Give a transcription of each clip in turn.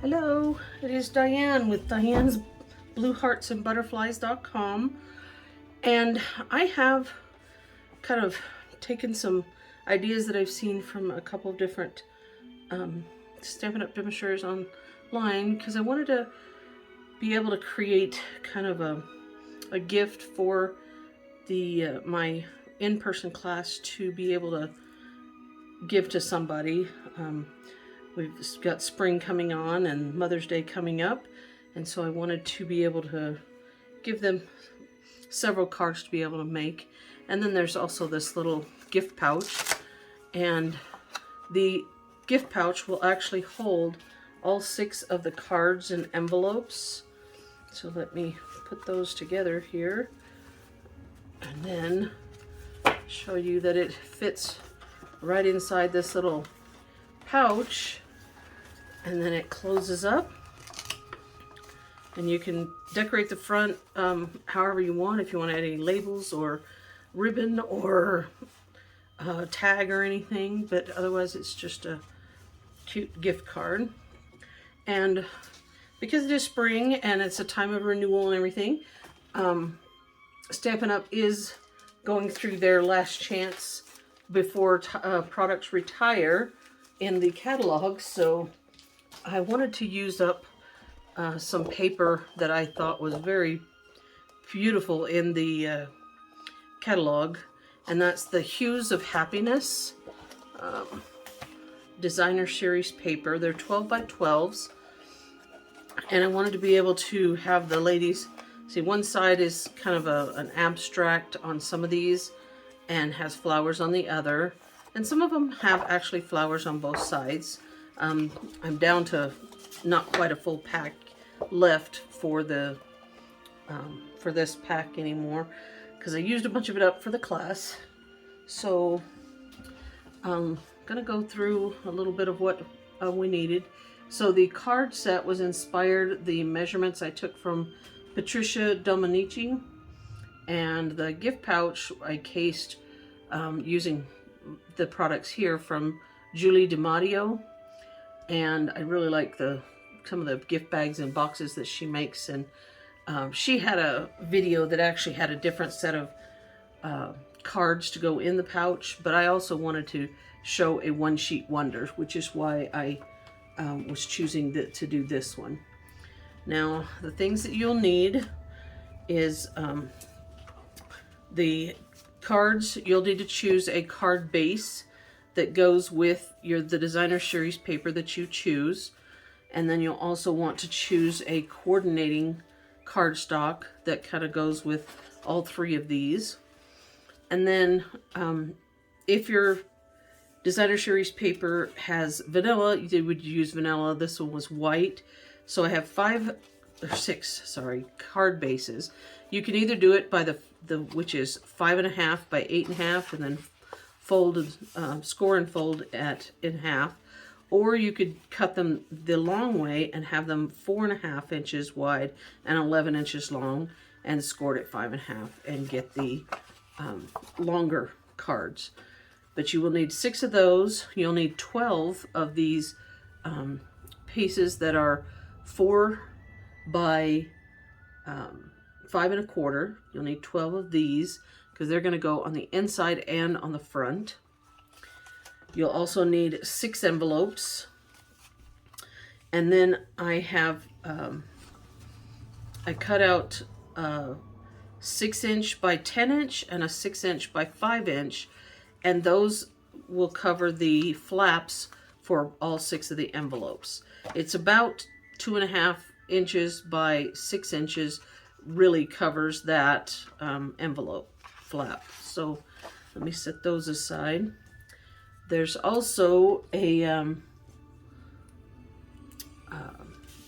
Hello, it is Diane with Diane's BlueHeartsAndButterflies.com, and I have kind of taken some ideas that I've seen from a couple of different Stampin' Up! Demonstrators online because I wanted to be able to create kind of a gift for the my in-person class to be able to give to somebody. We've got spring coming on and Mother's Day coming up, and so I wanted to be able to give them several cards to be able to make. And then there's also this little gift pouch, and the gift pouch will actually hold all 6 of the cards and envelopes. So let me put those together here and then show you that it fits right inside this little pouch, and then it closes up, and you can decorate the front however you want. If you want to add any labels or ribbon or tag or anything, but otherwise it's just a cute gift card. And because it is spring and it's a time of renewal and everything, Stampin' Up! Is going through their last chance before products retire in the catalog, so I wanted to use up some paper that I thought was very beautiful in the catalog, and that's the Hues of Happiness designer series paper. They're 12 by 12s, and I wanted to be able to have the ladies see. One side is kind of an abstract on some of these and has flowers on the other, and some of them have actually flowers on both sides. I'm down to not quite a full pack left for the for this pack anymore because I used a bunch of it up for the class. So I'm gonna go through a little bit of what we needed. So the card set was inspired, the measurements I took from Patricia Dominici, and the gift pouch I cased using the products here from Julie DiMatteo, and I really like some of the gift bags and boxes that she makes. And she had a video that actually had a different set of cards to go in the pouch, but I also wanted to show a one sheet wonder, which is why I was choosing to do this one. Now, the things that you'll need is the cards. You'll need to choose a card base that goes with the designer series paper that you choose, and then you'll also want to choose a coordinating cardstock that kind of goes with all 3 of these. And then if your designer series paper has vanilla, you would use vanilla. This one was white, so I have 6 card bases. You can either do it by the which is 5.5 by 8.5, and then fold, score and fold in half, or you could cut them the long way and have them 4.5 inches wide and 11 inches long, and scored at 5.5, and get the longer cards. But you will need 6 of those. You'll need 12 of these pieces that are 4 by 5.25. You'll need 12 of these because they're going to go on the inside and on the front. You'll also need 6 envelopes, and then I have I cut out a 6-inch by 10-inch and a 6-inch by 5-inch, and those will cover the flaps for all 6 of the envelopes. It's about 2.5 inches by 6 inches, really covers that envelope flap. So let me set those aside. There's also a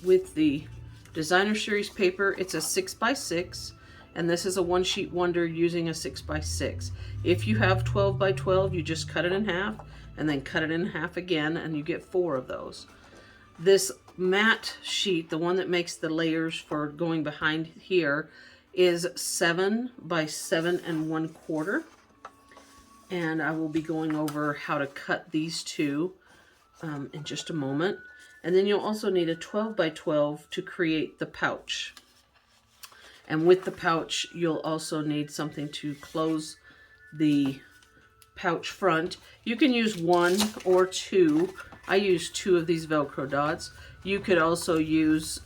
with the designer series paper, it's a 6 by 6, and this is a one sheet wonder using a 6 by 6. If you have 12 by 12, you just cut it in half and then cut it in half again, and you get 4 of those. This matte sheet, the one that makes the layers for going behind here, is 7 by 7.25, and I will be going over how to cut these 2 in just a moment. And then you'll also need a 12 by 12 to create the pouch. And with the pouch, you'll also need something to close the pouch front. You can use 1 or 2. I use 2 of these Velcro dots. You could also use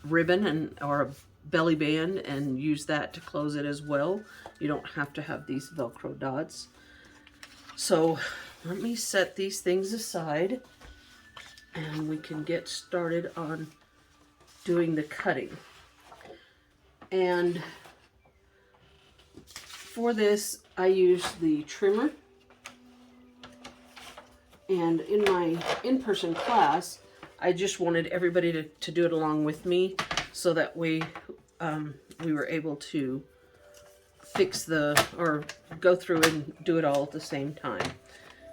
ribbon or a belly band and use that to close it as well. You don't have to have these Velcro dots. So let me set these things aside and we can get started on doing the cutting. And for this, I use the trimmer. And in my in-person class, I just wanted everybody to do it along with me, so that we were able to fix or go through and do it all at the same time.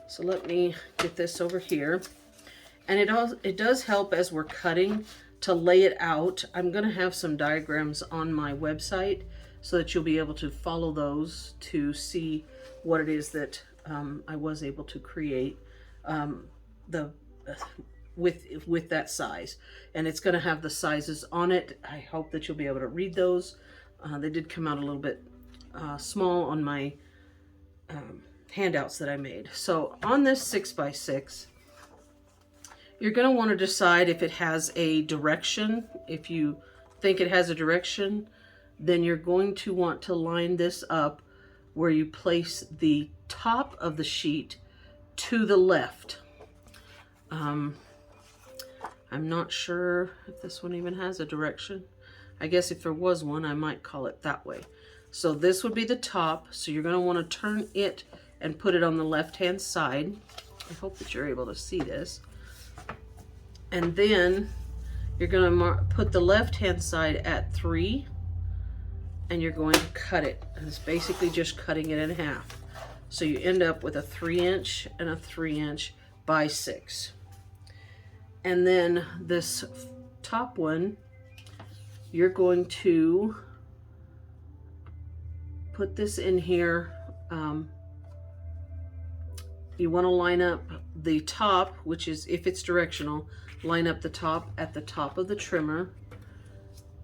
So let me get this over here. And it does help as we're cutting to lay it out. I'm going to have some diagrams on my website so that you'll be able to follow those to see what it is that I was able to create with that size. And it's going to have the sizes on it. I hope that you'll be able to read those. They did come out a little bit small on my handouts that I made. So on this 6x6, you're going to want to decide if it has a direction. If you think it has a direction, then you're going to want to line this up where you place the top of the sheet to the left. I'm not sure if this one even has a direction. I guess if there was one, I might call it that way. So this would be the top. So you're going to want to turn it and put it on the left-hand side. I hope that you're able to see this. And then you're going to put the left-hand side at 3, and you're going to cut it. And it's basically just cutting it in half. So you end up with a 3-inch and a 3-inch by 6. And then this top one, you're going to put this in here. You want to line up the top, which is, if it's directional, line up the top at the top of the trimmer.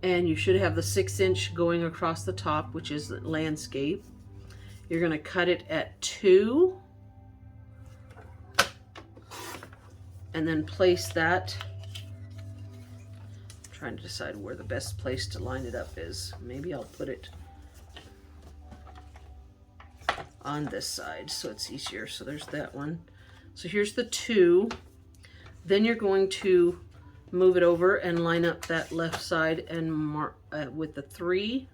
And you should have the 6-inch going across the top, which is landscape. You're going to cut it at 2. And then place that. I'm trying to decide where the best place to line it up is. Maybe I'll put it on this side so it's easier. So there's that one. So here's the 2. Then you're going to move it over and line up that left side and mark with the 3.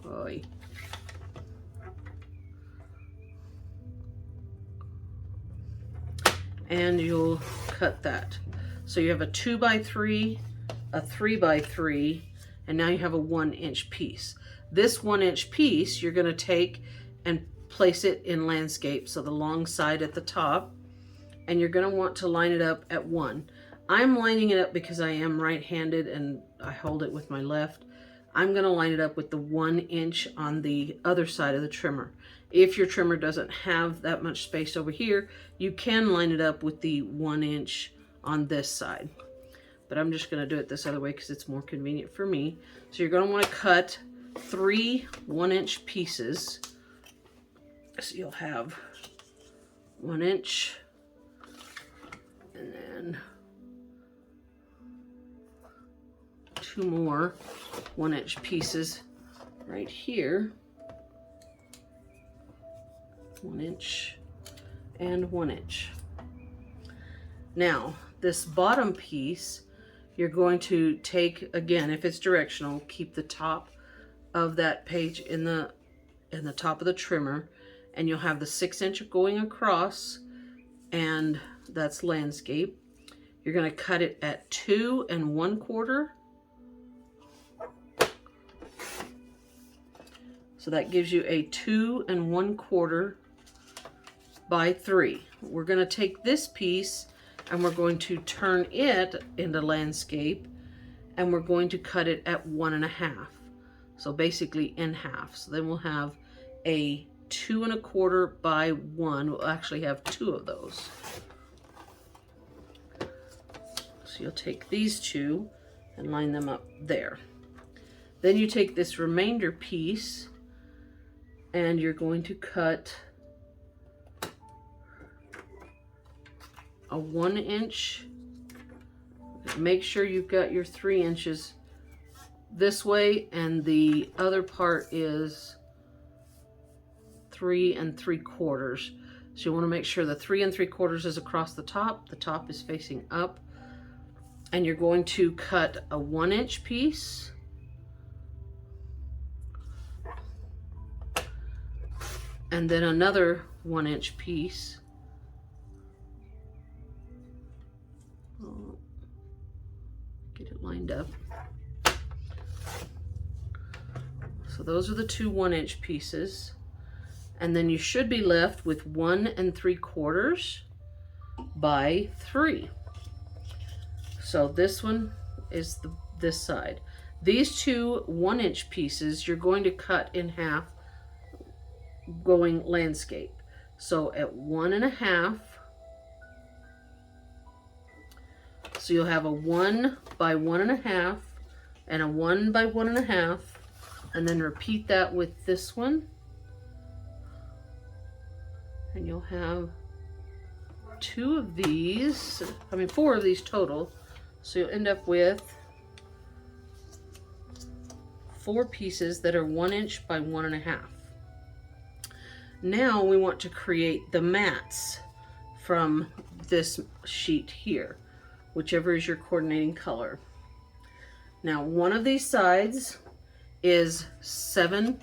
Oy. And you'll cut that. So you have a 2x3, a 3x3, and now you have a 1-inch piece. This 1-inch piece, you're going to take and place it in landscape, so the long side at the top, and you're going to want to line it up at 1. I'm lining it up because I am right-handed and I hold it with my left. I'm going to line it up with the 1-inch on the other side of the trimmer. If your trimmer doesn't have that much space over here, you can line it up with the 1-inch on this side. But I'm just going to do it this other way because it's more convenient for me. So you're going to want to cut 3 1-inch pieces. So you'll have 1 inch, and then 2 more 1-inch pieces right here. 1 inch and 1 inch. Now this bottom piece, you're going to take, again, if it's directional, keep the top of that page in the top of the trimmer, and you'll have the 6-inch going across, and that's landscape. You're going to cut it at 2 1/4. So that gives you a 2 1/4 by 3. We're going to take this piece and we're going to turn it into landscape, and we're going to cut it at 1 1/2. So basically in half. So then we'll have a 2 1/4 by 1. We'll actually have 2 of those. So you'll take these two and line them up there. Then you take this remainder piece and you're going to cut a 1 inch. Make sure you've got your 3 inches this way and the other part is 3 3/4. So you want to make sure the 3 3/4 is across the top is facing up, and you're going to cut a 1 inch piece, and then another 1 inch piece. Get it lined up. So those are the two 1 inch pieces. And then you should be left with 1 3/4 by 3. So this one is this side. These two 1 inch pieces you're going to cut in half going landscape. So at 1 1/2, so you'll have a 1 by 1 1/2 and a 1 by 1 1/2, and then repeat that with this one. And you'll have 2 of these, 4 of these total. So you'll end up with 4 pieces that are 1 inch by 1 1/2. Now we want to create the mats from this sheet here, whichever is your coordinating color. Now one of these sides is 7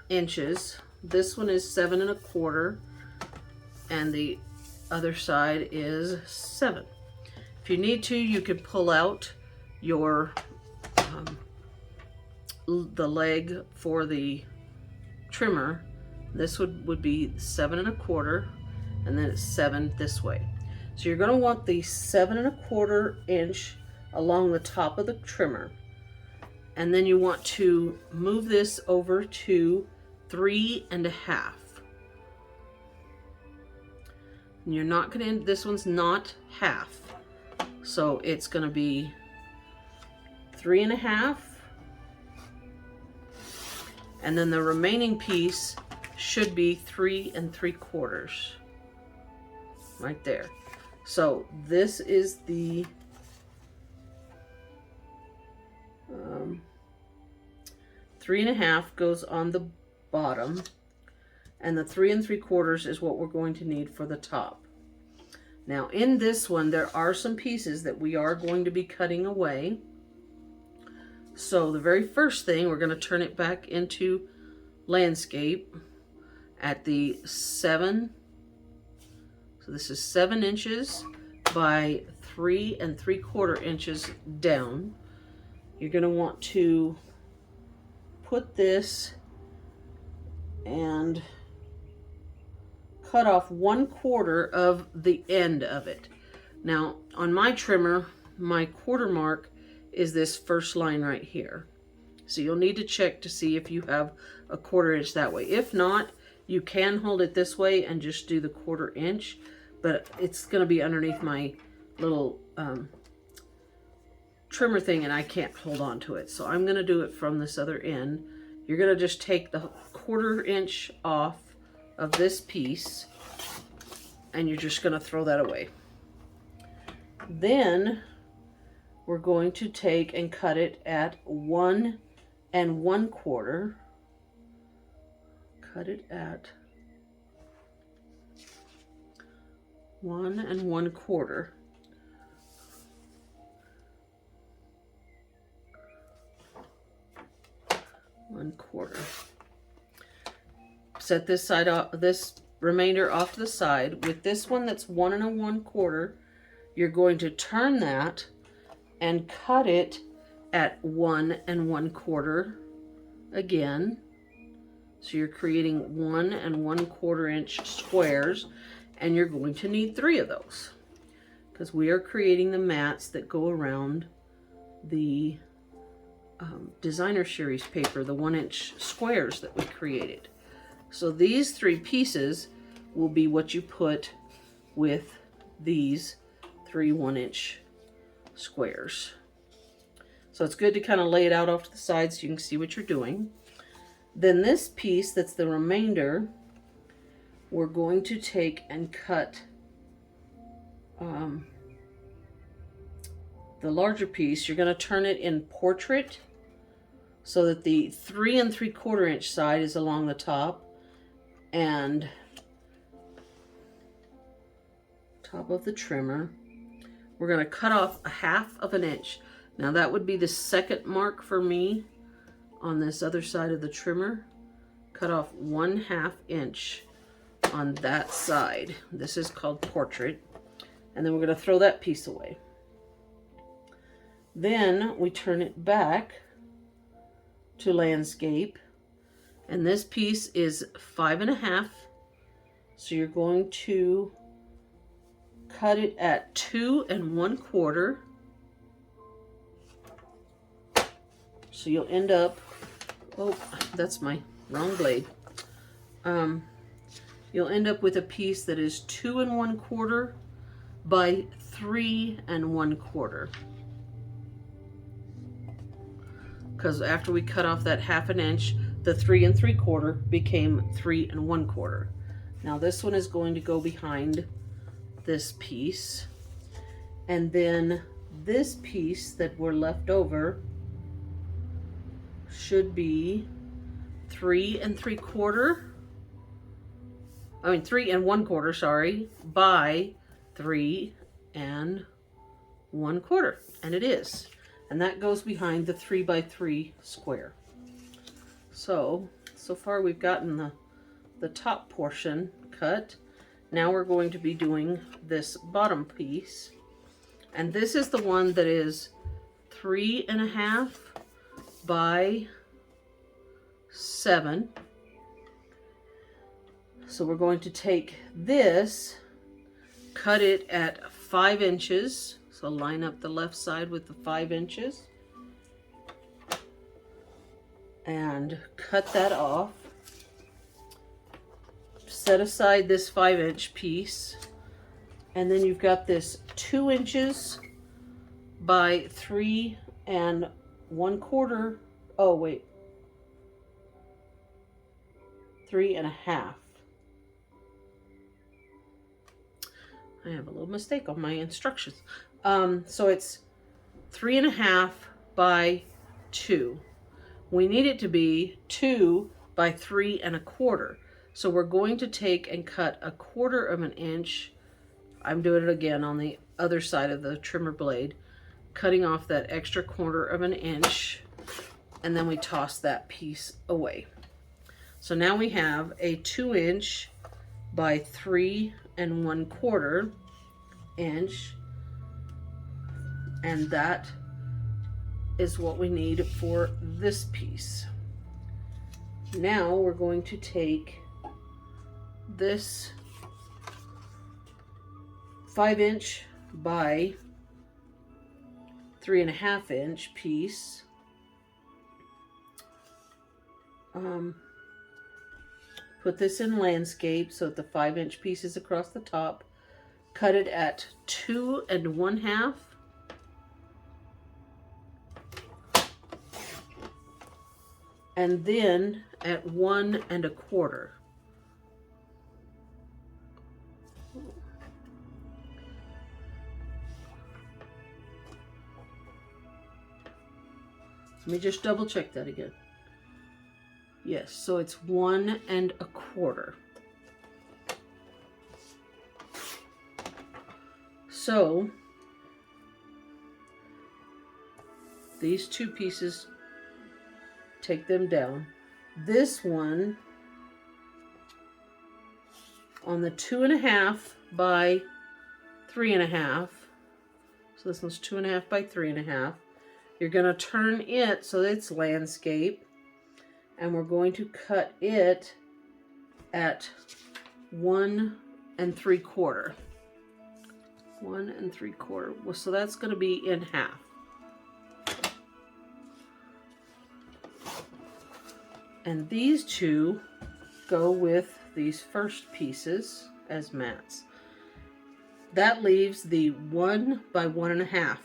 inches. This one is 7 1/4, and the other side is 7. If you need to, you could pull out your the leg for the trimmer. This would be 7 1/4, and then it's 7 this way. So you're going to want the 7 1/4 inch along the top of the trimmer, and then you want to move this over to 3 1/2. And you're not going to, this one's not half, so it's going to be 3 1/2, and then the remaining piece should be 3 3/4 right there. So this is the 3 1/2 goes on the bottom, and the 3 3/4 is what we're going to need for the top. Now in this one there are some pieces that we are going to be cutting away. So the very first thing, we're going to turn it back into landscape at the 7. So this is 7 inches by 3 3/4 inches down. You're going to want to put this and cut off 1/4 of the end of it. Now on my trimmer, my quarter mark is this first line right here. So you'll need to check to see if you have a 1/4 inch that way. If not, you can hold it this way and just do the 1/4 inch, but it's going to be underneath my little trimmer thing and I can't hold on to it. So I'm going to do it from this other end. You're going to just take the 1/4 inch off of this piece and you're just going to throw that away. Then we're going to take and cut it at 1 1/4. Cut it at 1 1/4. Set this side off, this remainder off to the side. With this one that's 1 1/4, you're going to turn that and cut it at 1 1/4 again. So you're creating 1 1/4 inch squares, and you're going to need 3 of those because we are creating the mats that go around the designer series paper, the 1 inch squares that we created. So these 3 pieces will be what you put with these 3 1-inch squares. So it's good to kind of lay it out off to the side so you can see what you're doing. Then this piece that's the remainder, we're going to take and cut the larger piece. You're going to turn it in portrait so that the 3 3/4 inch side is along the top and top of the trimmer. We're going to cut off 1/2 of an inch. Now that would be the second mark for me on this other side of the trimmer. Cut off 1/2 inch on that side. This is called portrait. And then we're going to throw that piece away. Then we turn it back to landscape. And this piece is 5 1/2. So you're going to cut it at 2 1/4. So you'll end up, oh, that's my wrong blade. You'll end up with a piece that is 2 1/4 by 3 1/4. Because after we cut off that 1/2 inch, the 3 3/4 became 3 1/4. Now this one is going to go behind this piece. And then this piece that we're left over should be 3 3/4. 3 1/4, sorry, by 3 1/4. And it is. And that goes behind the 3 by 3 square. So far we've gotten the top portion cut. Now we're going to be doing this bottom piece. And this is the one that is 3 1/2 by 7. So we're going to take this, cut it at 5 inches. So line up the left side with the 5 inches. And cut that off. Set aside this 5-inch piece. And then you've got this 2 inches by 3 1/4. Oh, wait. 3 1/2. I have a little mistake on my instructions. So it's 3 1/2 by 2. We need it to be 2 by 3 1/4. So we're going to take and cut 1/4 of an inch. I'm doing it again on the other side of the trimmer blade, cutting off that extra 1/4 of an inch, and then we toss that piece away. So now we have a 2 inch by 3 1/4 inch, and that is what we need for this piece. Now we're going to take this 5 inch by 3 1/2 inch piece, put this in landscape so that the 5-inch piece is across the top, cut it at 2 1/2. And then at 1 1/4. Let me just double check that again. Yes, so it's 1 1/4. So these two pieces, take them down. This one on the 2 1/2 by 3 1/2. So this one's 2 1/2 by 3 1/2. You're going to turn it so that it's landscape, and we're going to cut it at 1 3/4. 1 3/4. Well, so that's going to be in half. And these two go with these first pieces as mats. that leaves the 1 by 1.5.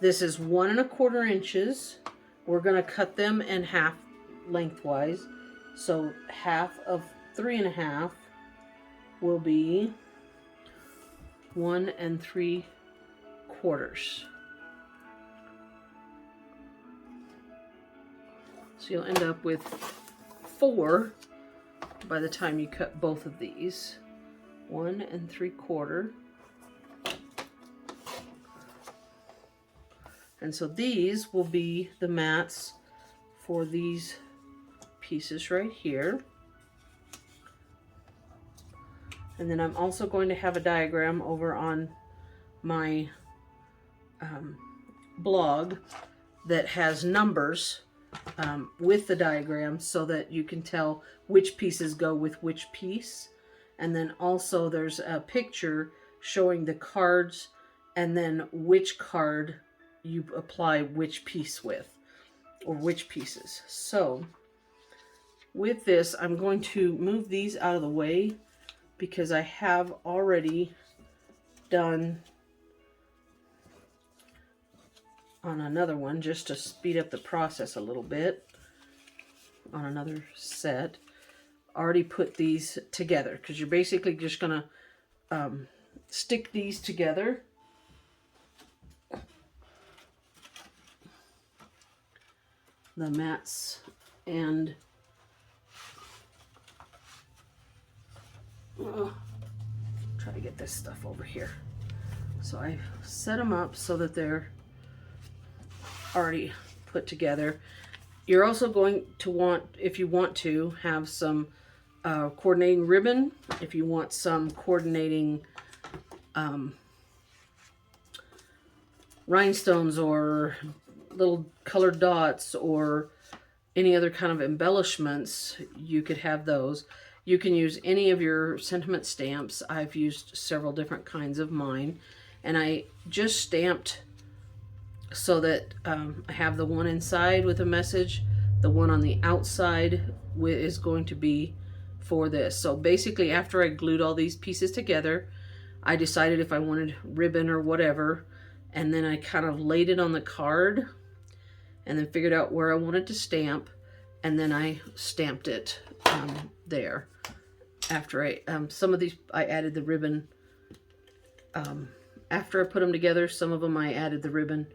This is 1 1/4 inches. We're going to cut them in half lengthwise. So half of 3 1/2 will be 1 3/4. So you'll end up with 4 by the time you cut both of these. 1 3/4. And so these will be the mats for these pieces right here. And then I'm also going to have a diagram over on my blog that has numbers with the diagram so that you can tell which pieces go with which piece. And then also there's a picture showing the cards and then which card you apply which piece with, or which pieces. So with this, I'm going to move these out of the way because I have already done on another one, just to speed up the process a little bit, on another set, already put these together, because you're basically just going to stick these together. The mats and try to get this stuff over here. So I set them up so that they're already put together. You're also going to want, if you want to, have some coordinating ribbon. If you want some coordinating rhinestones or little colored dots or any other kind of embellishments, you could have those. You can use any of your sentiment stamps. I've used several different kinds of mine, and I just stamped so that I have the one inside with a message, the one on the outside is going to be for this. So basically, after I glued all these pieces together, I decided if I wanted ribbon or whatever, and then I kind of laid it on the card and then figured out where I wanted to stamp, and then I stamped it there. After I, some of these I added the ribbon, after I put them together. Some of them I added the ribbon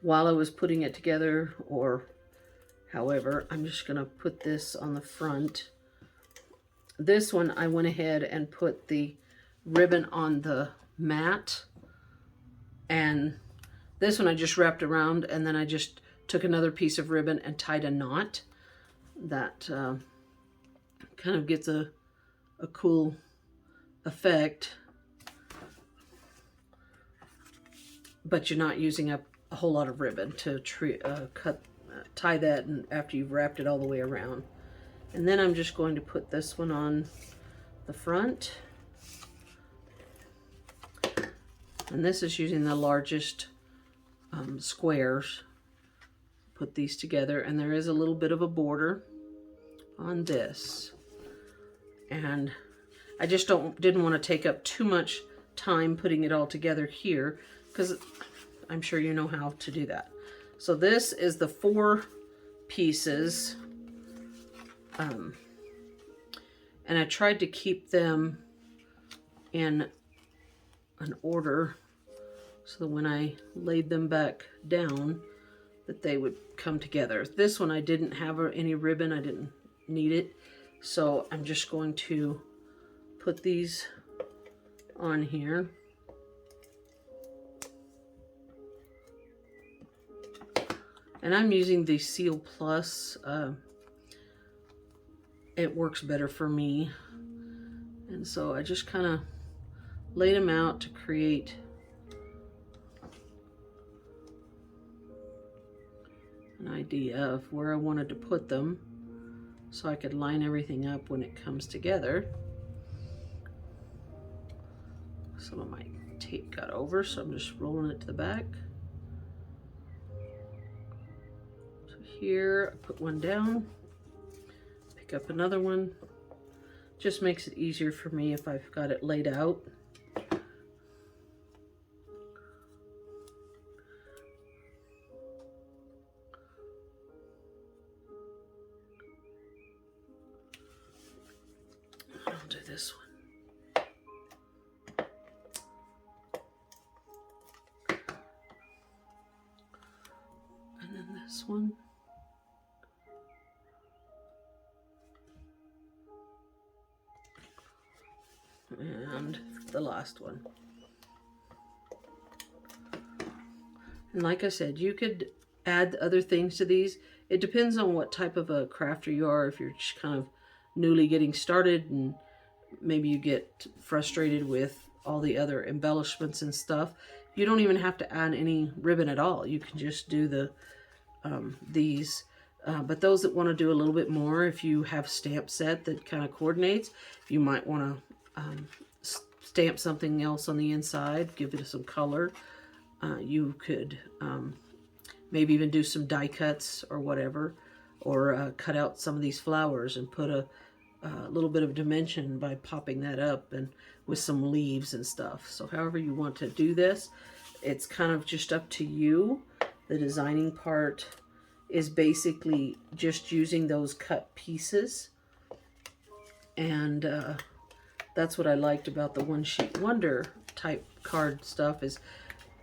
while I was putting it together, or however. I'm just gonna put this on the front. This one I went ahead and put the ribbon on the mat, and this one I just wrapped around, and then I just took another piece of ribbon and tied a knot. That kind of gets a cool effect, but you're not using up a whole lot of ribbon to tie that, and after you've wrapped it all the way around. And then I'm just going to put this one on the front. And this is using the largest squares. Put these together, and there is a little bit of a border on this. And I just didn't want to take up too much time putting it all together here, because I'm sure you know how to do that. So this is the 4 pieces. And I tried to keep them in an order so that when I laid them back down, that they would come together. This one I didn't have any ribbon, I didn't need it, so I'm just going to put these on here. And I'm using the Seal Plus. It works better for me, and so I just kind of laid them out to create an idea of where I wanted to put them, so I could line everything up when it comes together. Some of my tape got over, so I'm just rolling it to the back. So here, I put one down, pick up another one, Just makes it easier for me if I've got it laid out. I'll do this one. And then this one. And the last one. And like I said, you could add other things to these. It depends on what type of a crafter you are. If you're just kind of newly getting started and maybe you get frustrated with all the other embellishments and stuff, you don't even have to add any ribbon at all. You can just do the these. But those that want to do a little bit more, if you have a stamp set that kind of coordinates, you might want to stamp something else on the inside, give it some color. You could maybe even do some die cuts or whatever, or cut out some of these flowers and put a little bit of dimension by popping that up and with some leaves and stuff. So however you want to do this, it's kind of just up to you. The designing part is basically just using those cut pieces, and that's what I liked about the One Sheet Wonder type card stuff, is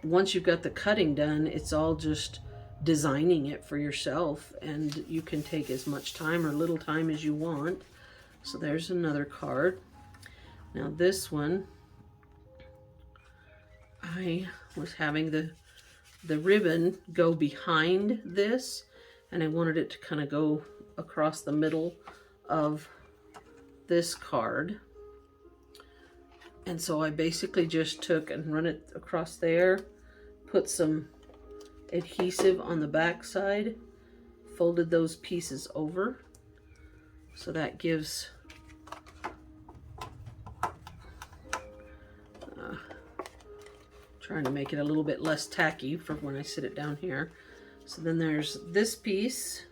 once you've got the cutting done, it's all just designing it for yourself, and you can take as much time or little time as you want. So there's another card. Now this one, I was having the ribbon go behind this, and I wanted it to kind of go across the middle of this card. And so I basically just took and run it across there, put some adhesive on the back side, folded those pieces over. So that gives trying to make it a little bit less tacky for when I sit it down here. So then there's this piece,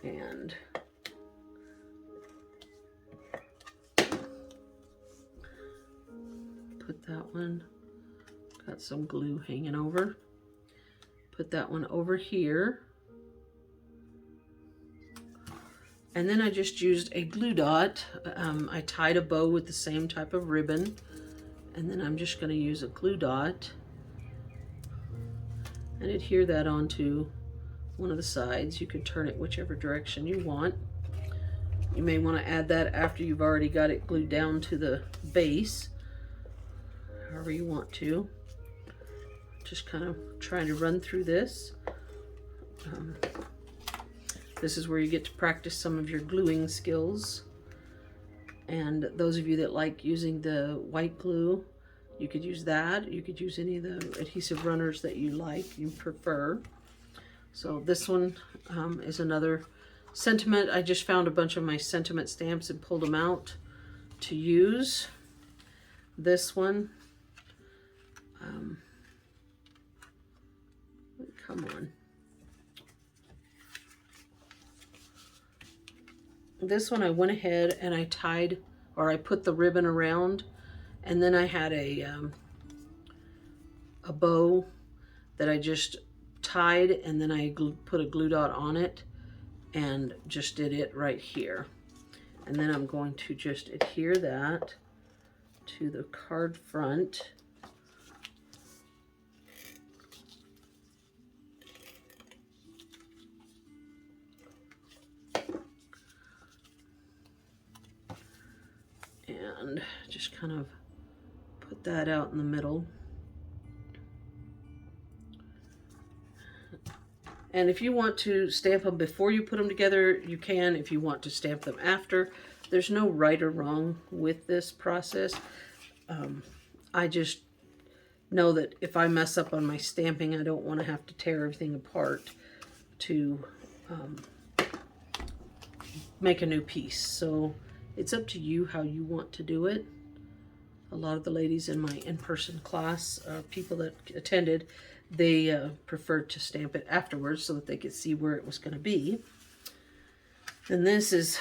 and put that one, got some glue hanging over, put that one over here, and then I just used a glue dot. I tied a bow with the same type of ribbon, and then I'm just going to use a glue dot and adhere that onto one of the sides. You can turn it whichever direction you want. You may want to add that after you've already got it glued down to the base, however you want to. Just kind of trying to run through this. This is where you get to practice some of your gluing skills. And those of you that like using the white glue, you could use that. You could use any of the adhesive runners that you like, you prefer. So this one is another sentiment. I just found a bunch of my sentiment stamps and pulled them out to use. This one, come on. This one I went ahead and I tied, or I put the ribbon around, and then I had a bow that I just tied, and then I put a glue dot on it and just did it right here. And then I'm going to just adhere that to the card front. And just kind of put that out in the middle. And if you want to stamp them before you put them together, you can. If you want to stamp them after, there's no right or wrong with this process. I just know that if I mess up on my stamping, I don't want to have to tear everything apart to make a new piece. So it's up to you how you want to do it. A lot of the ladies in my in-person class, people that attended, they preferred to stamp it afterwards so that they could see where it was going to be. And this is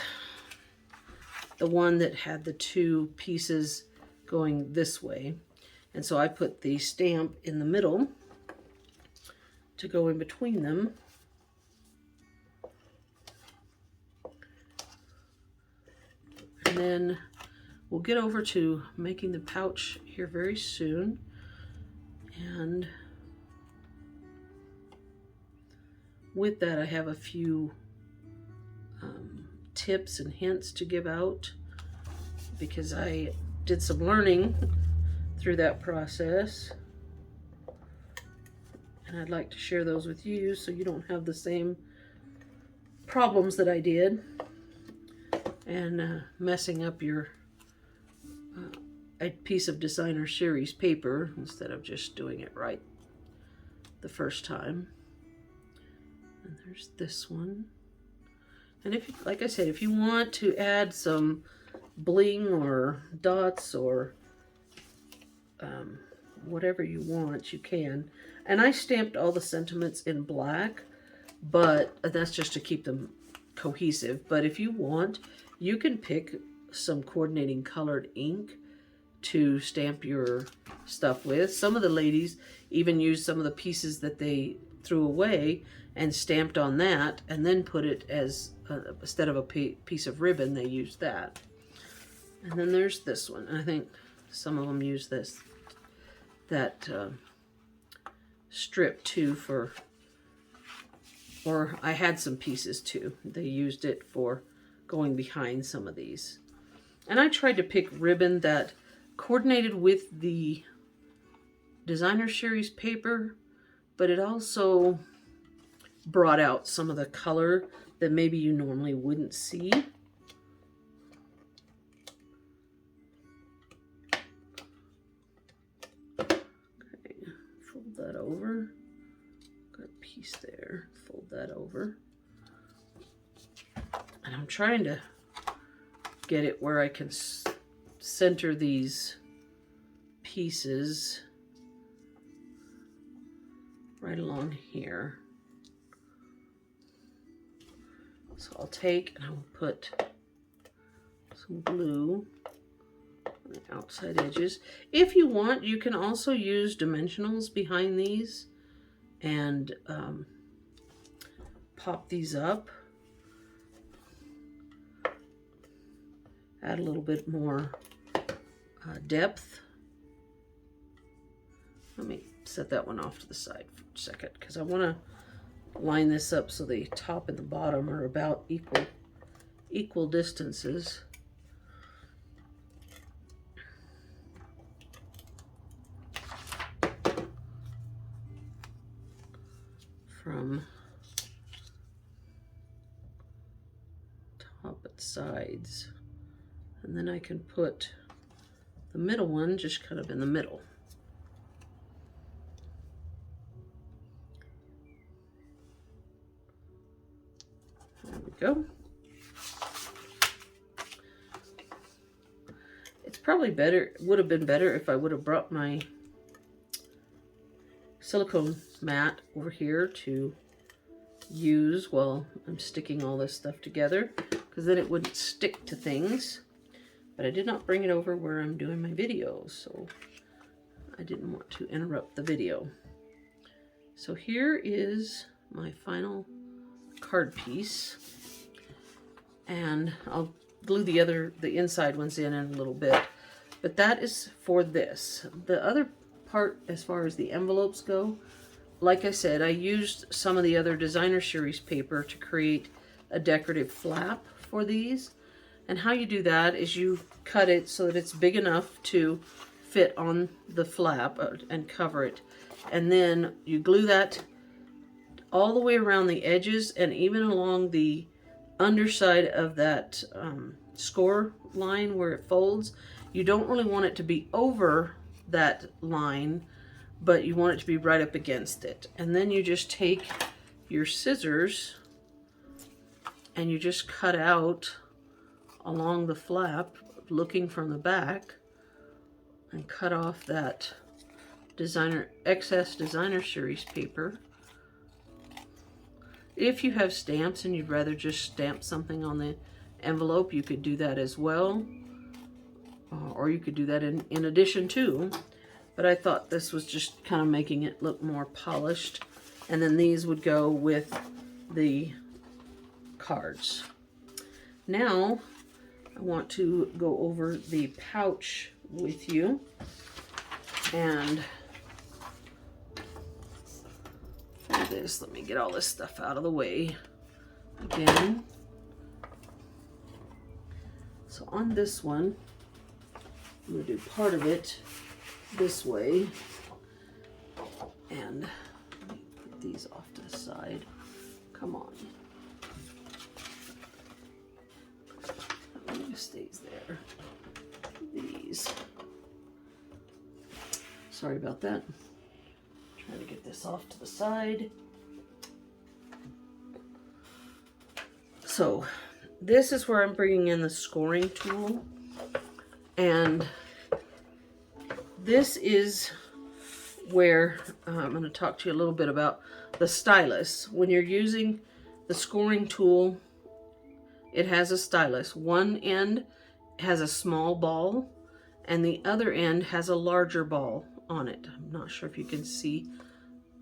the one that had the two pieces going this way. And so I put the stamp in the middle to go in between them. And then we'll get over to making the pouch here very soon. And with that, I have a few tips and hints to give out, because I did some learning through that process, and I'd like to share those with you so you don't have the same problems that I did and messing up your a piece of designer series paper instead of just doing it right the first time. And there's this one. And if, like I said, if you want to add some bling or dots or whatever you want, you can. And I stamped all the sentiments in black, but that's just to keep them cohesive. But if you want, you can pick some coordinating colored ink to stamp your stuff with. Some of the ladies even used some of the pieces that they threw away and stamped on that, and then put it as instead of a piece of ribbon, they used that. And then there's this one. I think some of them use that strip too for, or I had some pieces too. They used it for going behind some of these. And I tried to pick ribbon that coordinated with the designer series paper, but it also brought out some of the color that maybe you normally wouldn't see. Okay, fold that over. Got a piece there. Fold that over. And I'm trying to get it where I can center these pieces right along here. So I'll take and I'll put some glue on the outside edges. If you want, you can also use dimensionals behind these and pop these up. Add a little bit more depth. Let me set that one off to the side for a second, because I want to line this up so the top and the bottom are about equal distances. From top and sides. And then I can put the middle one just kind of in the middle. There we go. It's probably better, would have been better if I would have brought my silicone mat over here to use while I'm sticking all this stuff together, because then it wouldn't stick to things. But I did not bring it over where I'm doing my video, so I didn't want to interrupt the video. So here is my final card piece, and I'll glue the inside ones in a little bit, but that is for this. The other part, as far as the envelopes go, like I said, I used some of the other designer series paper to create a decorative flap for these. And how you do that is you cut it so that it's big enough to fit on the flap and cover it. And then you glue that all the way around the edges and even along the underside of that score line where it folds. You don't really want it to be over that line, but you want it to be right up against it. And then you just take your scissors and you just cut out along the flap, looking from the back, and cut off that excess designer series paper. If you have stamps and you'd rather just stamp something on the envelope, you could do that as well. Or you could do that in addition to. But I thought this was just kind of making it look more polished. And then these would go with the cards. Now, I want to go over the pouch with you. And for this, let me get all this stuff out of the way again. So on this one, I'm going to do part of it this way. And let me put these off to the side. Come on. It stays there. These. Sorry about that. Trying to get this off to the side. So this is where I'm bringing in the scoring tool. And this is where I'm going to talk to you a little bit about the stylus. When you're using the scoring tool, it has a stylus. One end has a small ball and the other end has a larger ball on it. I'm not sure if you can see.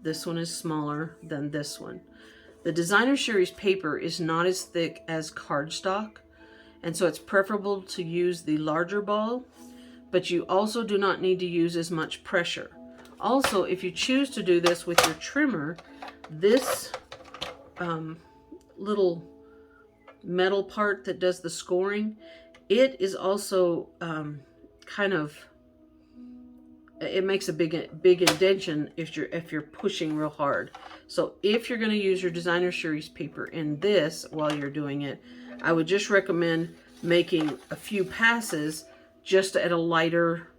This one is smaller than this one. The Designer Series paper is not as thick as cardstock, and so it's preferable to use the larger ball, but you also do not need to use as much pressure. Also, if you choose to do this with your trimmer, this little metal part that does the scoring, it is also kind of, it makes a big indentation if you're pushing real hard. So if you're going to use your Designer Series paper in this while you're doing it, I would just recommend making a few passes just at a lighter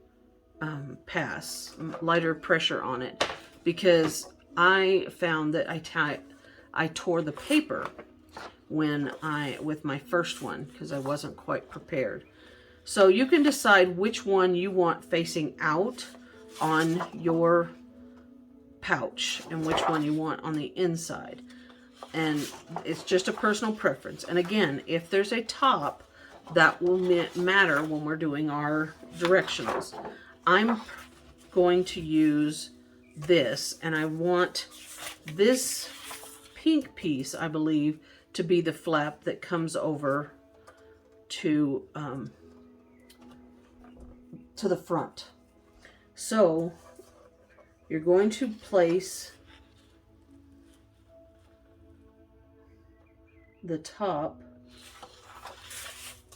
lighter pressure on it, because I found that I tore the paper with my first one because I wasn't quite prepared. So you can decide which one you want facing out on your pouch and which one you want on the inside. And it's just a personal preference. And again, if there's a top, that will matter when we're doing our directionals. I'm going to use this, and I want this pink piece, I believe, to be the flap that comes over to the front. So you're going to place the top,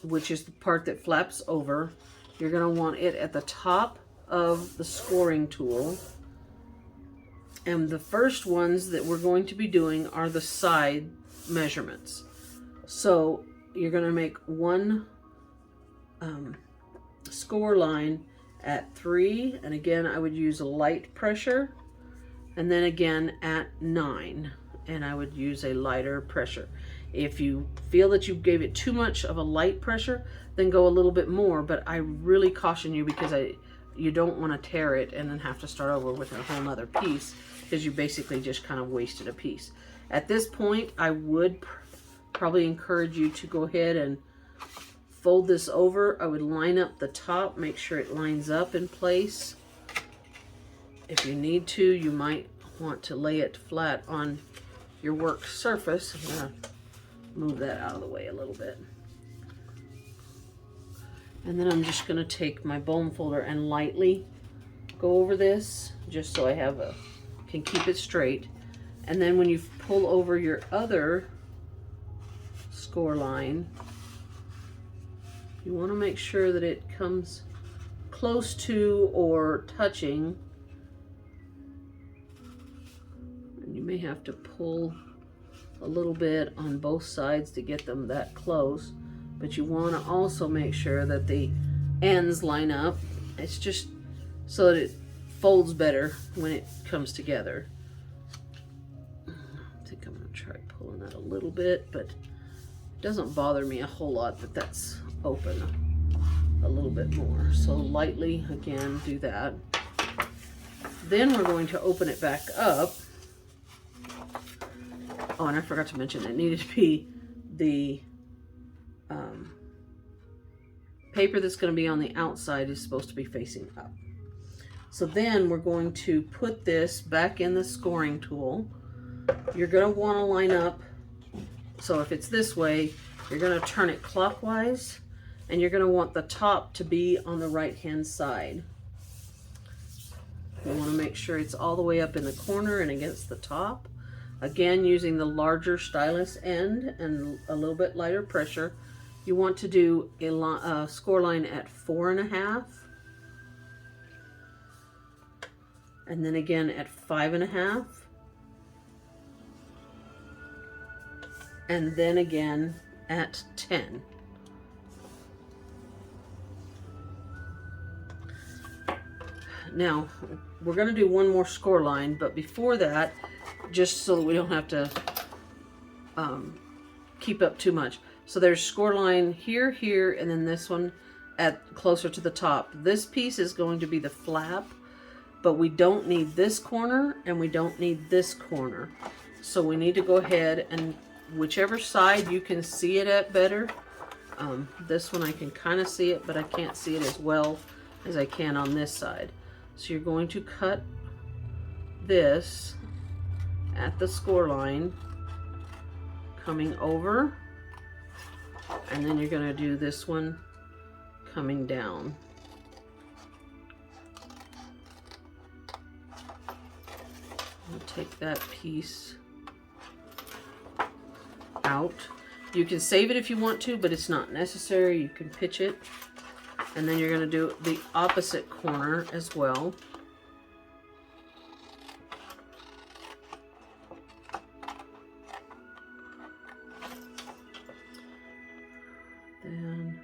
which is the part that flaps over. You're going to want it at the top of the scoring tool. And the first ones that we're going to be doing are the side measurements. So you're going to make one score line at 3, and again I would use a light pressure, and then again at 9, and I would use a lighter pressure. If you feel that you gave it too much of a light pressure, then go a little bit more, but I really caution you, because you don't want to tear it and then have to start over with a whole nother piece, because you basically just kind of wasted a piece. At this point, I would probably encourage you to go ahead and fold this over. I would line up the top, make sure it lines up in place. If you need to, you might want to lay it flat on your work surface. I'm going to move that out of the way a little bit. And then I'm just going to take my bone folder and lightly go over this, just so I can keep it straight. And then when you pull over your other score line, you want to make sure that it comes close to or touching. And you may have to pull a little bit on both sides to get them that close, but you want to also make sure that the ends line up. It's just so that it folds better when it comes together. I think I'm going to try pulling that a little bit, but it doesn't bother me a whole lot that that's open a little bit more. So lightly, again, do that. Then we're going to open it back up. Oh, and I forgot to mention it needed to be the paper that's going to be on the outside is supposed to be facing up. So then we're going to put this back in the scoring tool. You're going to want to line up. So if it's this way, you're going to turn it clockwise, and you're going to want the top to be on the right hand side. You want to make sure it's all the way up in the corner and against the top. Again, using the larger stylus end and a little bit lighter pressure. You want to do a score line at 4.5, and then again at 5.5, and then again at 10. Now, we're going to do one more score line, but before that, just so that we don't have to keep up too much. So there's score line here, here, and then this one at closer to the top. This piece is going to be the flap, but we don't need this corner and we don't need this corner. So we need to go ahead and whichever side you can see it at better. This one I can kind of see it, but I can't see it as well as I can on this side. So you're going to cut this at the score line, coming over, and then you're going to do this one coming down. I'll take that piece out. You can save it if you want to, but it's not necessary. You can pitch it. And then you're going to do the opposite corner as well. Then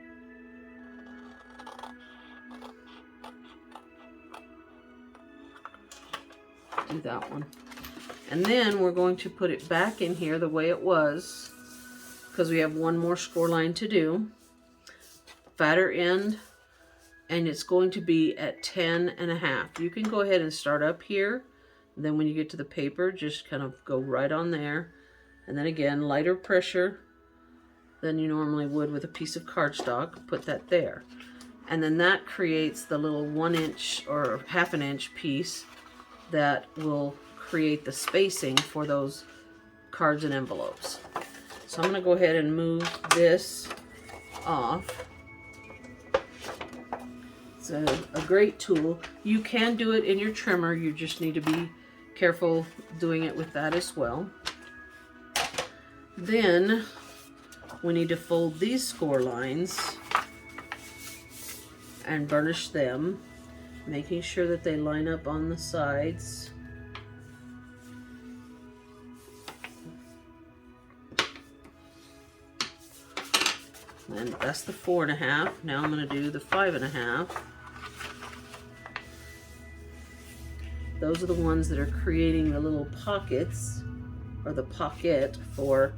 do that one. And then we're going to put it back in here the way it was, because we have one more score line to do. Fatter end, and it's going to be at 10.5. You can go ahead and start up here. And then when you get to the paper, just kind of go right on there. And then again, lighter pressure than you normally would with a piece of cardstock. Put that there. And then that creates the little 1 inch or 1/2 inch piece that will create the spacing for those cards and envelopes. So I'm going to go ahead and move this off. It's a great tool. You can do it in your trimmer. You just need to be careful doing it with that as well. Then we need to fold these score lines and burnish them, making sure that they line up on the sides. And that's the 4.5. Now I'm going to do the 5.5. Those are the ones that are creating the little pockets, or the pocket, for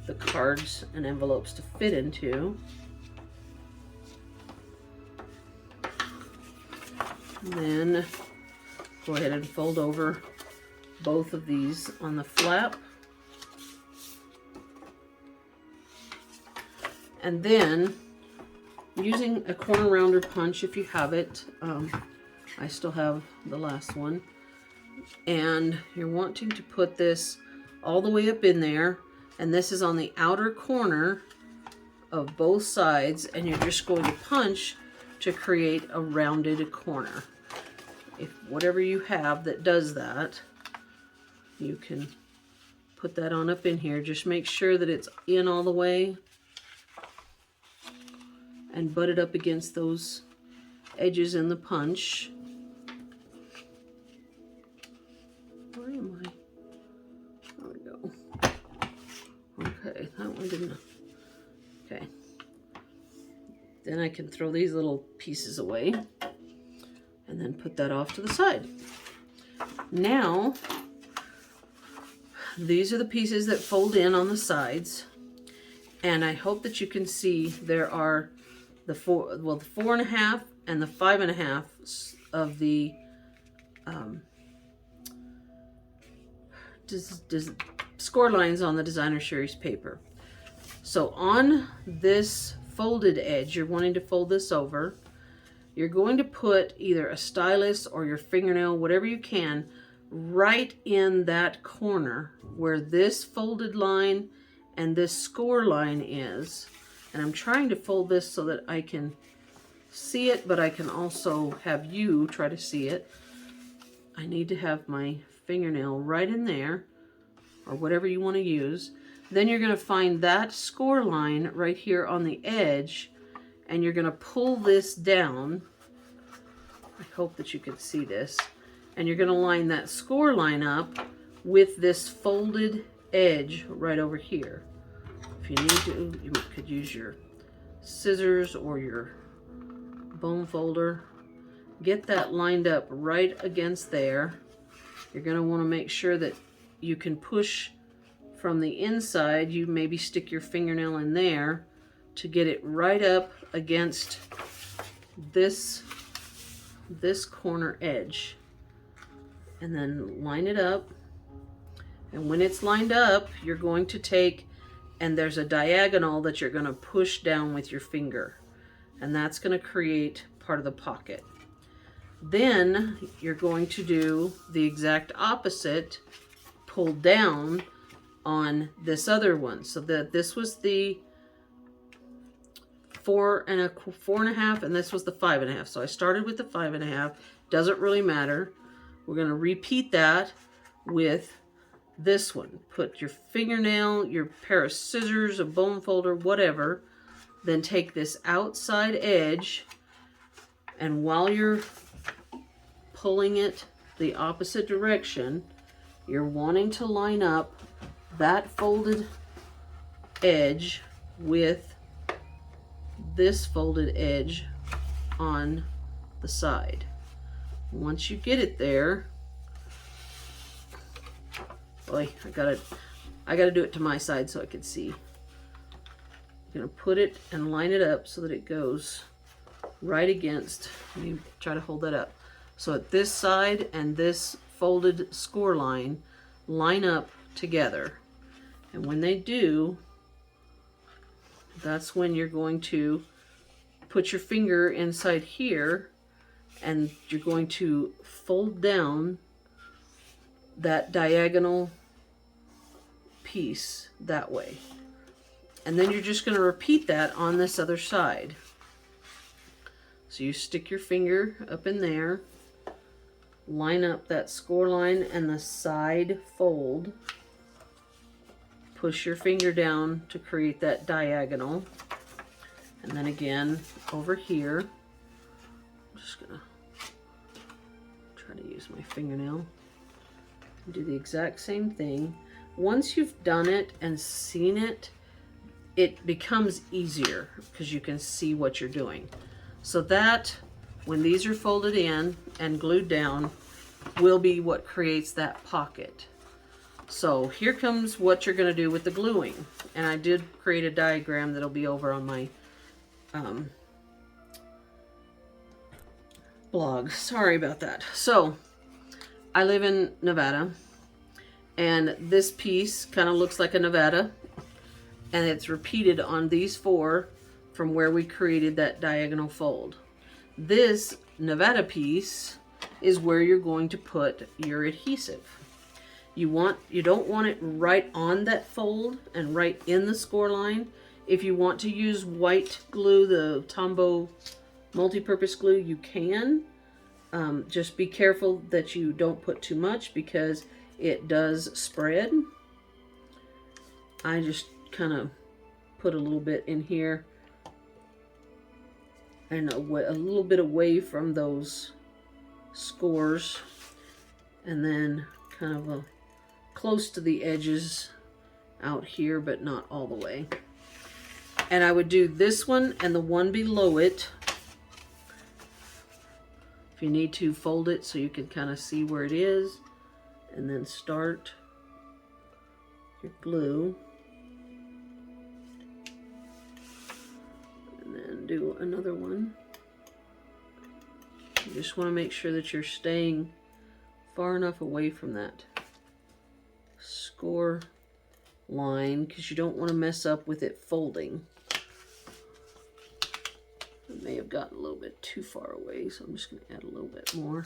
the cards and envelopes to fit into. And then go ahead and fold over both of these on the flap. And then, using a corner rounder punch if you have it, I still have the last one, and you're wanting to put this all the way up in there, and this is on the outer corner of both sides, and you're just going to punch to create a rounded corner. If whatever you have that does that, you can put that on up in here. Just make sure that it's in all the way and butt it up against those edges in the punch. Where am I? There we go. Okay, that one didn't. Okay. Then I can throw these little pieces away and then put that off to the side. Now, these are the pieces that fold in on the sides, and I hope that you can see there are the 4.5 and the 5.5 of the score lines on the Designer Series paper. So on this folded edge, you're wanting to fold this over, you're going to put either a stylus or your fingernail, whatever you can, right in that corner where this folded line and this score line is. And I'm trying to fold this so that I can see it, but I can also have you try to see it. I need to have my fingernail right in there, or whatever you want to use. Then you're going to find that score line right here on the edge, and you're going to pull this down. I hope that you can see this. And you're going to line that score line up with this folded edge right over here. If you need to, you could use your scissors or your bone folder. Get that lined up right against there. You're going to want to make sure that you can push from the inside. You maybe stick your fingernail in there to get it right up against this corner edge, and then line it up. And when it's lined up, you're going to take, and there's a diagonal that you're going to push down with your finger, and that's going to create part of the pocket. Then you're going to do the exact opposite, pull down on this other one. So that this was the 4.5, and this was the 5.5. So I started with the 5.5. Doesn't really matter. We're going to repeat that with this one. Put your fingernail, your pair of scissors, a bone folder, whatever. Then take this outside edge, and while you're pulling it the opposite direction, you're wanting to line up that folded edge with this folded edge on the side. Once you get it there, boy, I gotta do it to my side so I can see. You're gonna put it and line it up so that it goes right against. Let me try to hold that up. So at this side and this folded score line line up together. And when they do, that's when you're going to put your finger inside here, and you're going to fold down that diagonal piece that way. And then you're just going to repeat that on this other side. So you stick your finger up in there, line up that score line and the side fold, push your finger down to create that diagonal, and then again over here, I'm just gonna try to use my fingernail and do the exact same thing. Once you've done it and seen it, it becomes easier because you can see what you're doing. So that, when these are folded in and glued down, will be what creates that pocket. So here comes what you're going to do with the gluing. And I did create a diagram that'll be over on my blog. Sorry about that. So I live in Nevada, and this piece kind of looks like a Nevada, and it's repeated on these four from where we created that diagonal fold. This Nevada piece is where you're going to put your adhesive. You don't want it right on that fold and right in the score line. If you want to use white glue, the Tombow multi-purpose glue, you can. Just be careful that you don't put too much because it does spread. I just kind of put a little bit in here and a little bit away from those scores, and then kind of close to the edges out here, but not all the way. And I would do this one and the one below it. If you need to, fold it so you can kind of see where it is, and then start your glue. And then do another one. You just want to make sure that you're staying far enough away from that score line because you don't want to mess up with it folding. I may have gotten a little bit too far away, so I'm just going to add a little bit more.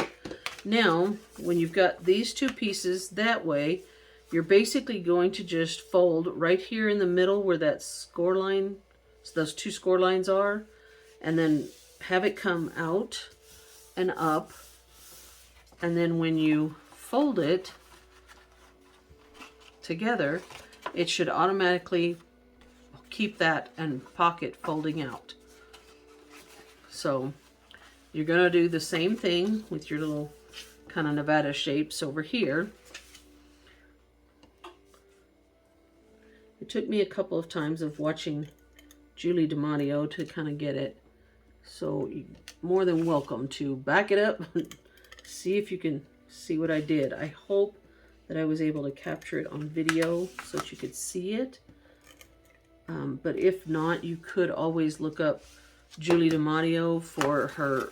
Now, when you've got these two pieces that way, you're basically going to just fold right here in the middle where that score line, so those two score lines are, and then have it come out and up. And then when you fold it together, it should automatically keep that and pocket folding out. So you're going to do the same thing with your little kind of Nevada shapes over here. It took me a couple of times of watching Julie DiMatteo to kind of get it. So you're more than welcome to back it up and see if you can see what I did. I hope that I was able to capture it on video so that you could see it. But if not, you could always look up Julie DiMatteo for her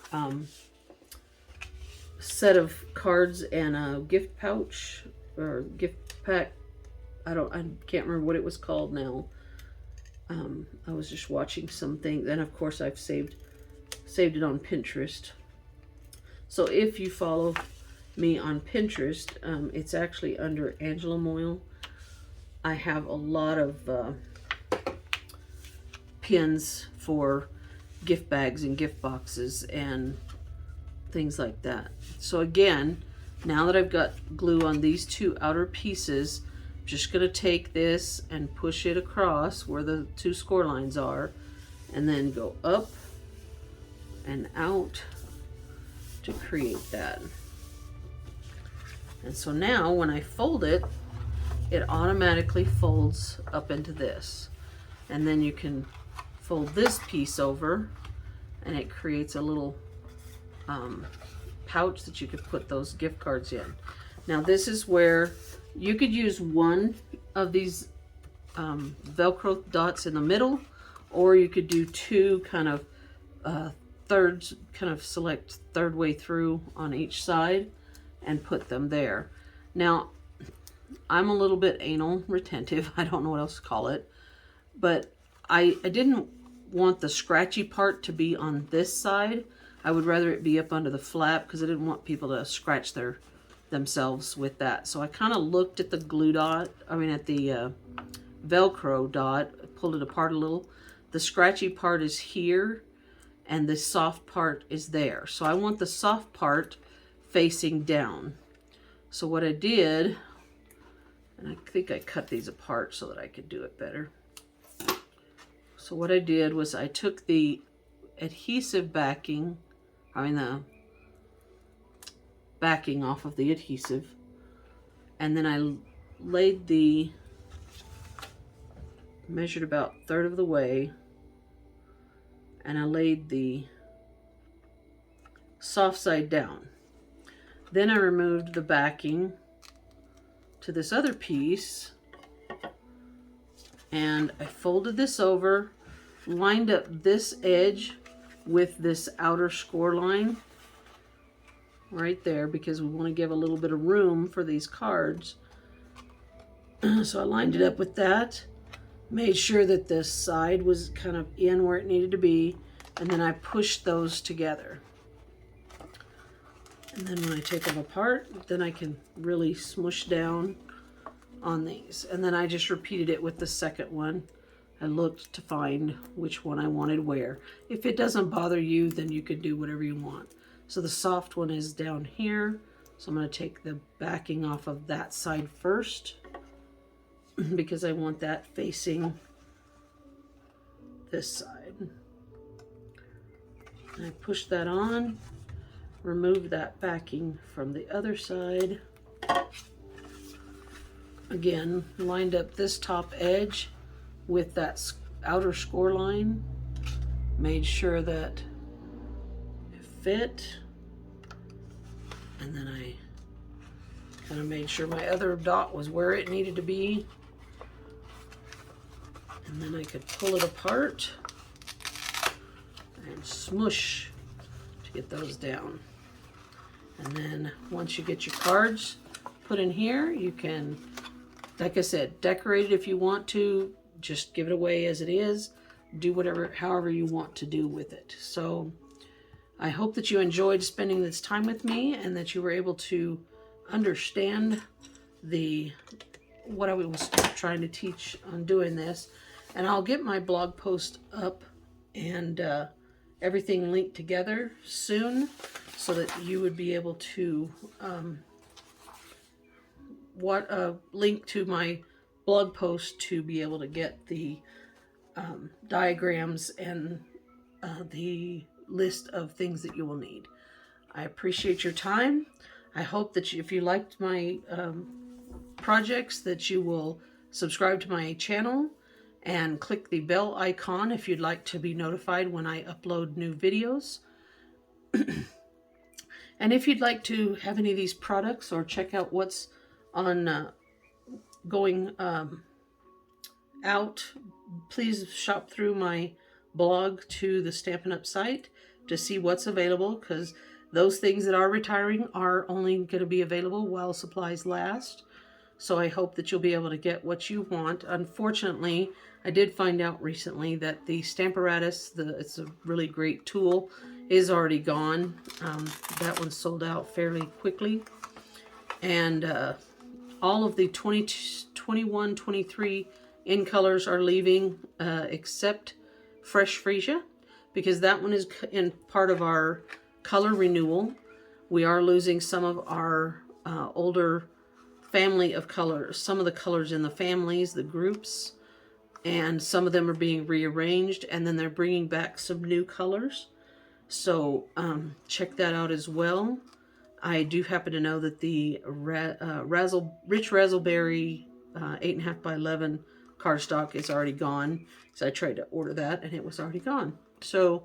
set of cards and a gift pouch or gift pack. I can't remember what it was called now. I was just watching something, and of course I've saved it on Pinterest. So if you follow me on Pinterest, it's actually under Angela Moyle. I have a lot of pins for gift bags and gift boxes and things like that. So again, now that I've got glue on these two outer pieces, I'm just going to take this and push it across where the two score lines are, and then go up and out to create that. And so now when I fold it, it automatically folds up into this. And then you can fold this piece over and it creates a little pouch that you could put those gift cards in. Now this is where you could use one of these Velcro dots in the middle, or you could do two kind of thirds, kind of select third way through on each side and put them there. Now, I'm a little bit anal retentive. I don't know what else to call it. But I didn't want the scratchy part to be on this side. I would rather it be up under the flap because I didn't want people to scratch themselves with that. So I kind of looked at the glue dot, at the Velcro dot, pulled it apart a little. The scratchy part is here and the soft part is there. So I want the soft part facing down. So what I did, and I think I cut these apart so that I could do it better. So what I did was I took the adhesive backing, the backing off of the adhesive, and then I measured about a third of the way, and I laid the soft side down. Then I removed the backing to this other piece, and I folded this over, lined up this edge with this outer score line right there because we want to give a little bit of room for these cards. So I lined it up with that, made sure that this side was kind of in where it needed to be, and then I pushed those together. And then when I take them apart, then I can really smush down on these. And then I just repeated it with the second one. I looked to find which one I wanted where. If it doesn't bother you, then you could do whatever you want. So the soft one is down here. So I'm going to take the backing off of that side first because I want that facing this side. And I push that on. Remove that backing from the other side. Again, lined up this top edge with that outer score line. Made sure that it fit. And then I kind of made sure my other dot was where it needed to be. And then I could pull it apart and smush to get those down. And then once you get your cards put in here, you can like I said, decorate it if you want to. Just give it away as it is. Do whatever, however you want to do with it. So I hope that you enjoyed spending this time with me and that you were able to understand what I was trying to teach on doing this. And I'll get my blog post up and everything linked together soon so that you would be able to link to my blog post to be able to get the diagrams and the list of things that you will need. I appreciate your time. I hope that if you liked my projects, that you will subscribe to my channel and click the bell icon if you'd like to be notified when I upload new videos. And if you'd like to have any of these products or check out what's on going out, please shop through my blog to the Stampin' Up! Site to see what's available, because those things that are retiring are only going to be available while supplies last. So I hope that you'll be able to get what you want. Unfortunately, I did find out recently that the Stamparatus, it's a really great tool, is already gone. That one sold out fairly quickly. And all of the 21, 23 in colors are leaving except Fresh Freesia, because that one is in part of our color renewal. We are losing some of our older family of colors, some of the colors in the families, the groups, and some of them are being rearranged, and then they're bringing back some new colors. So check that out as well. I do happen to know that the Rich Razzleberry 8.5 by 11 cardstock is already gone. So I tried to order that and it was already gone. So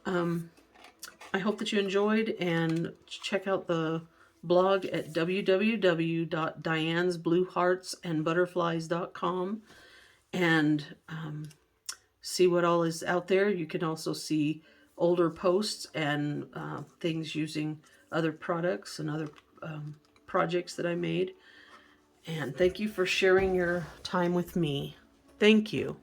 I hope that you enjoyed, and check out the blog at www.dianesblueheartsandbutterflies.com and see what all is out there. You can also see older posts and things using other products and other projects that I made. And thank you for sharing your time with me. Thank you.